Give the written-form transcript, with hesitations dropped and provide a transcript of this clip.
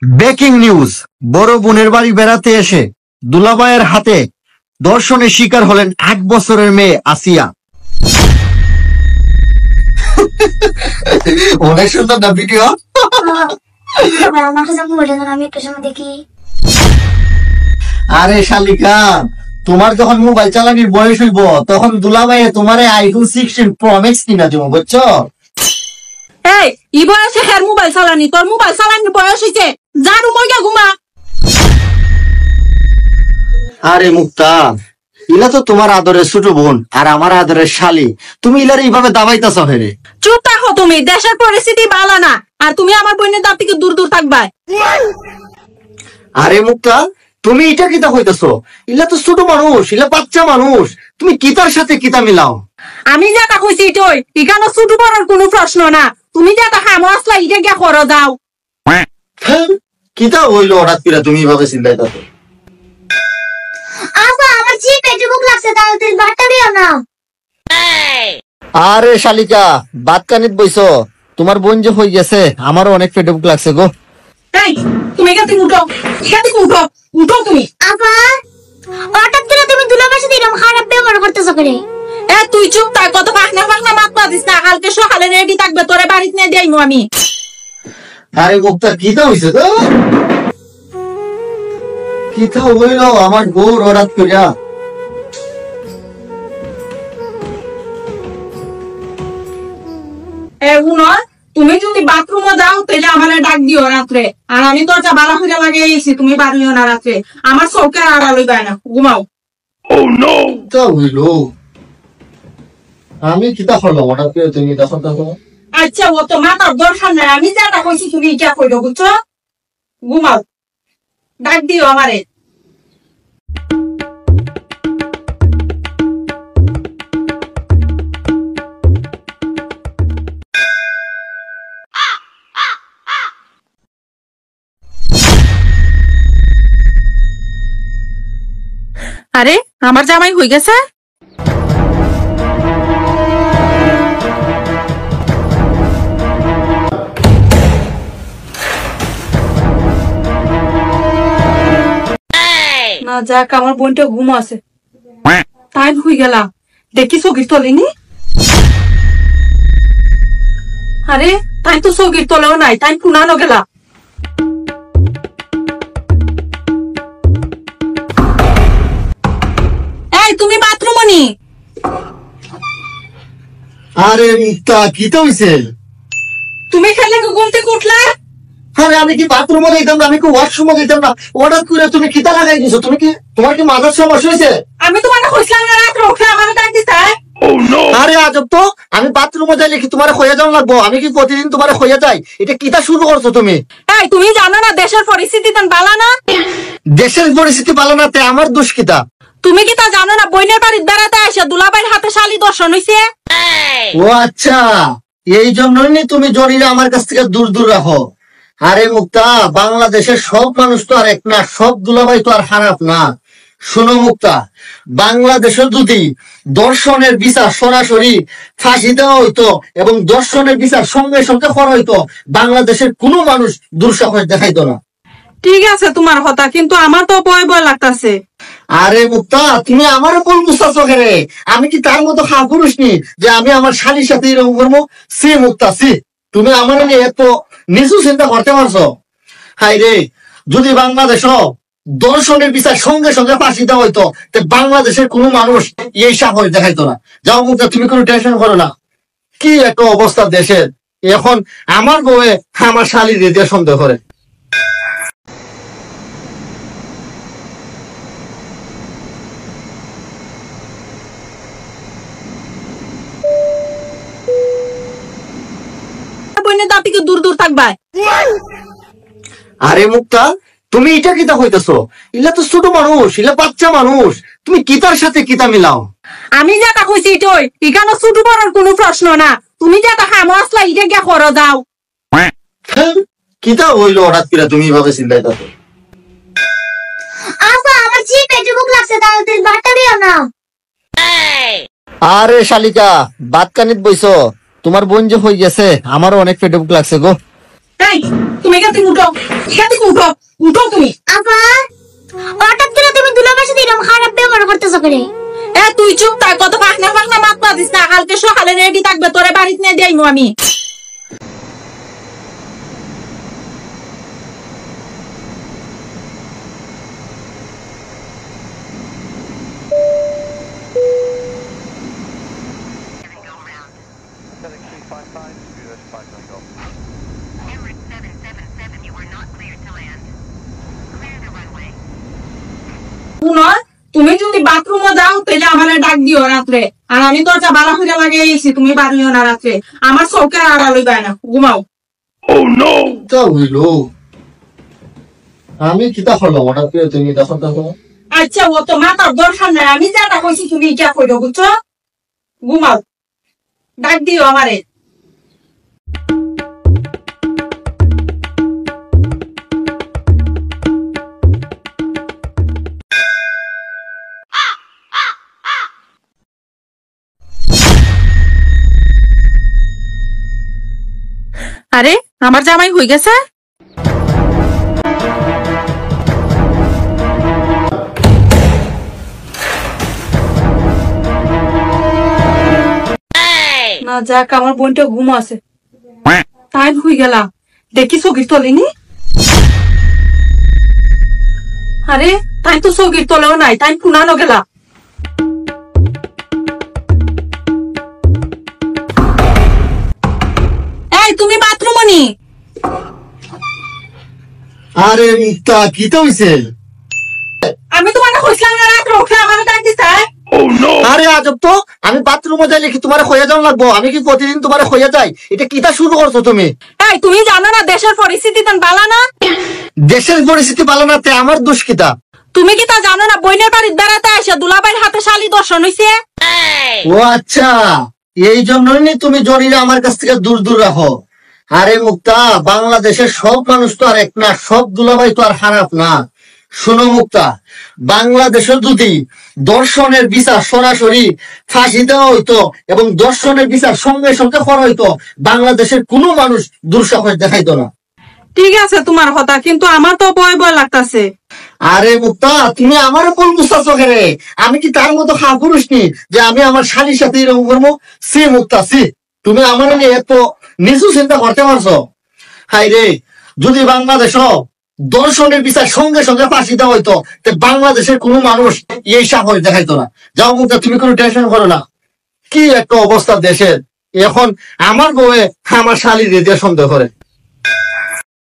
Breaking news, বড় বোনের বাড়ি বেড়াতে এসে দুলাভাইয়ের হাতে ধর্ষণের শিকার হলেন 1 বছরের মেয়ে আসিয়া। অনেক সুন্দর না ভিডিও? আমি একটু সময় দেখি। আরে শালিকা, তোমার যখন মোবাইল চালানির বয়স হইব তখন দুলাভাই তোমার আইফোন 16 প্রো ম্যাক্স কিনা দেবো, বুঝছো? এই ই বয়সে হের মোবাইল চালানি, তোর মোবাইল চালানির বয়স হইছে, যা রুমে গিয়া ঘুমা। আরে মুক্তা, ইলা তো তোমার আদরের ছোট বোন আর আমার আদরের শালি, তুমি ইলার এইভাবে দাবাইতাছ হেরে। চুপ থাকো তুমি, দেশের পরিস্থিতি ভালো না, আর তুমি আমার বোনের দাঁত থেকে দূর দূর থাকবা। আরে মুক্তা, তুমি এটা কিতা হইতেছ? ইলা তো ছোট মানুষ, ইলা বাচ্চা মানুষ, তুমি কিতার সাথে কিতা মিলাও? আমি যেটা কইছি এটাই, এখানে ছোট বড়র কোনো প্রশ্ন না। তুমি যেটা হামো আসলা এটা গিয়া করো যাও। কিতা হইলো হঠাৎ করে তুমি এইভাবে চিন্তাইতাছ? আব্বা আমার জি পেটে ভুক লাগছে, তাড়াতাড়ি ভাতটা দিও না। আরে শালিকা, বাত কানিত বইছো? তোমার বোন যে হয়ে গেছে, আমারও অনেক পেটে ভুক লাগছে গো। এই তুমি এখান থেকে উঠো, এখান থেকে উঠো, উঠো তুমি। আব্বা হঠাৎ করে তুমি দুলাভাইয়ের সাথে এরকম খারাপ ব্যবহার করতেছো কেন? এ তুই চুপ থাক, কত পাখনা পাখনা মাত পাদিস না। কালকে সকালে রেডি থাকবে, তোরে বাড়িতে নিয়ে যাইমু আমি। আরে মুক্তা, কিতা হইছে তো? কিতা হইলো আমার বউ হঠাৎ করিয়া? এ উনো, তুমি যদি বাথরুমে যাও তাহলে আমার ডাক দিও রাত্রে, আর আমি দরজা বালা হইয়া লাগিয়েছি, তুমি বাড়িও না রাত্রে। আমার চৌকের আড়াল হইবা না, ঘুমাও। কিতা হইলো? আমি কিতা করলাম হঠাৎ করে তুমি এটা করতেছো? আচ্ছা ও তো মাথার দর্শন নাই, আমি যেটা কইছি তুমি এটা কইলো, বুঝছো? ঘুমাও, ডাক দিও আমারে। আরে আমার জামাই হয়ে গেছে। না যাক, আমার বোনটা ঘুম আছে, তাই হয়ে গেলাম। দেখি চৌকির তলেনি। আরে তাই তো চৌকির তলেও নাই, তাই পুনানো গেলা। এই তুমি বাথরুমে নি? আরে মুক্তা, কিতা হইছে? তুমি খেলে ঘুম থেকে উঠলা? আরে আমি কি বাথরুমে যাইতাম না, আমি কি ওয়াশরুমে যাইতাম না, হঠাৎ করে তুমি কিতা লাগাই দিছো? তুমি কি, তোমার কি মাথার সমস্যা হয়েছে? আমি তোমার কইছিলাম না রাত্রে উঠলে আমার ডাক দিতে। আরে আজব তো, আমি বাথরুমে যাইলে কি তোমার হইয়া যাওয়া লাগবো? আমি কি প্রতিদিন তোমার হইয়া যাই? এটা কিতা শুরু করছো তুমি? এই তুমি জানো না দেশের পরিস্থিতি তেন ভালো না? দেশের পরিস্থিতি ভালো না, তে আমার দোষ কিতা? তুমি কি তা জানো না বোনের বাড়ির বেড়াতে আসে দুলাভাইয়ের হাতে শালি দর্শন হইছে? ও আচ্ছা, এই জন্যই তুমি জনিরা আমার কাছ থেকে দূর দূর রাখো। আরে মুক্তা, বাংলাদেশের সব মানুষ তো আর এক না, সব দুলাভাই তো আর খারাপ না। শোনো মুক্তা, বাংলাদেশের যদি দর্শনের বিচার সরাসরি ফাঁসি দেওয়া হইতো এবং দর্শনের বিচার সঙ্গে সঙ্গে করা হইতো, বাংলাদেশের কোনো মানুষ দুঃসাহস দেখাইতো না। ঠিক আছে তোমার কথা, কিন্তু আমার তো ভয় ভয় লাগতাছে। আরে মুক্তা, তুমি আমার বল বুঝতেছো কেন? আমি কি তার মতো পুরুষ নি যে আমি আমার শালীর সাথে এরকম করবো? সি মুক্তা সি, তুমি আমার নিয়ে এত নিচু চিন্তা করতে পারছো? হাই রে, যদি বাংলাদেশ দর্শনের বিচার সঙ্গে সঙ্গে ফাঁসি দেওয়া হইতো, বাংলাদেশের কোনো মানুষ এই সাহস দেখাইতো না। যাও মুক্তা, তুমি কোনো টেনশন করো না। কি একটা অবস্থা দেশের এখন, আমার বউয়ে আমার শালীর দিয়ে সন্দেহ করে। বোনের দাঁত থেকে দূর দূর থাকবা। আরে মুক্তা, তুমি এটা কিতা হইতেছো? ইলা তো ছোট মানুষ, ইলা বাচ্চা মানুষ, তুমি কিতার সাথে কিতা মিলাও? আমি যেটা কইছি এটাই, এখানে ছোট বড়র কোনো প্রশ্ন না। তুমি যেটা হামো আসলা এটা গিয়া করো যাও। কিতা হইলো হঠাৎ করে তুমি এইভাবে চিন্তাইতাছো? আব্বা আমার জি পেটে ভুক লাগছে, তাড়াতাড়ি ভাতটা দিও না। আরে শালিকা, বাত কানিত বইছো? তোমার বোন যে হয়ে গেছে, আমারও অনেক পেটে ভুক লাগছে গো। এই তুমি এখান থেকে উঠো, এখান থেকে উঠো, উঠো তুমি। আপা হঠাৎ করে তুমি দুলাভাইয়ের সাথে এরকম খারাপ ব্যবহার করতেছো করে? তুই চুপ থাক, কত পাখনা পাখনা মাত পাদিস না। কালকে সকালে রেডি থাকবে, তোরে বাড়িতে নিয়ে যাইমু আমি। শুনো, তুমি যদি বাথরুমে যাও তাহলে আমার ডাক দিও রাত্রে। আর আমি দরজা বালা হইয়া লাগিয়েছি, তুমি বাড়িও না রাত্রে। আমার চৌকের আড়াল হইবা না, ঘুমাও। তা হইলো আমি কিতা করলাম হঠাৎ করে তুমি এটা কথা বলো? আচ্ছা, ও তো মাথার দরকার নাই, আমি যাটা কইছি তুমি এটা কইরো, বুঝছো? ঘুমাও, ডাক দিও আমারে। আরে আমার জামাই হয়ে গেছে। না যাক, আমার বোনটা ঘুম আছে, তাই হয়ে গেলা। দেখি চোখের তলেনি। আরে তাই তো চোখের তলেও নাই, তাই পুনানো গেলা। এই তুমি বাথরুমে নি? আরে মুক্তা কিতা হইছে? আমি তোমাকে কইছিলাম না রাত রোখে আমার ডাক দিতে। আরে আজব তো, আমি বাথরুমে যাইলে কি তোমার খোয়া যাওয়া লাগবো? আমি কি প্রতিদিন তোমার খোয়া যাই? এটা কিতা শুরু করছো তুমি? এই তুমি জানো না দেশের পরিস্থিতি তেন ভালো না? দেশের পরিস্থিতি ভালো না তে আমার দোষ কিতা? তুমি কি তা জানো না বইনের বাড়ির বেড়াতে আসে দুলাভাইয়ের হাতে শালি দর্শন হইছে? ও আচ্ছা, এই জন্যই তুমি জরিরা আমার কাছ থেকে দূর দূর রাখো। আরে মুক্তা, বাংলাদেশের সব মানুষ তো আর এক না, সব দুলাভাই তো আর খারাপ না। শোনো মুক্তা, বাংলাদেশের যদি দর্শনের বিচার সরাসরি ফাঁসি দেওয়া হইতো এবং দর্শনের বিচার সঙ্গে সঙ্গে করা হইতো, বাংলাদেশের কোনো মানুষ দুঃসাহস দেখাইতো না। ঠিক আছে তোমার কথা, কিন্তু আমার তো ভয় ভয় লাগতাছে। আরে মুক্তা, তুমি আমার কোন বুঝতেছো কেরে? আমি কি তার মতো পুরুষ নি যে আমি আমার শালীর সাথে এরকম করবো? সি মুক্তা সি, তুমি আমার নিয়ে এত নিচু চিন্তা করতে পারছো? হাই রে, যদি বাংলাদেশ দর্শনের বিচার সঙ্গে সঙ্গে ফাঁসি দেওয়া হইতো, বাংলাদেশের কোনো মানুষ এই সাহস দেখাইতো না। যাও মুক্তা, তুমি কোনো টেনশন করো না। কি একটা অবস্থা দেশের এখন, আমার বউয়ে আমার শালীর দিয়ে সন্দেহ করে।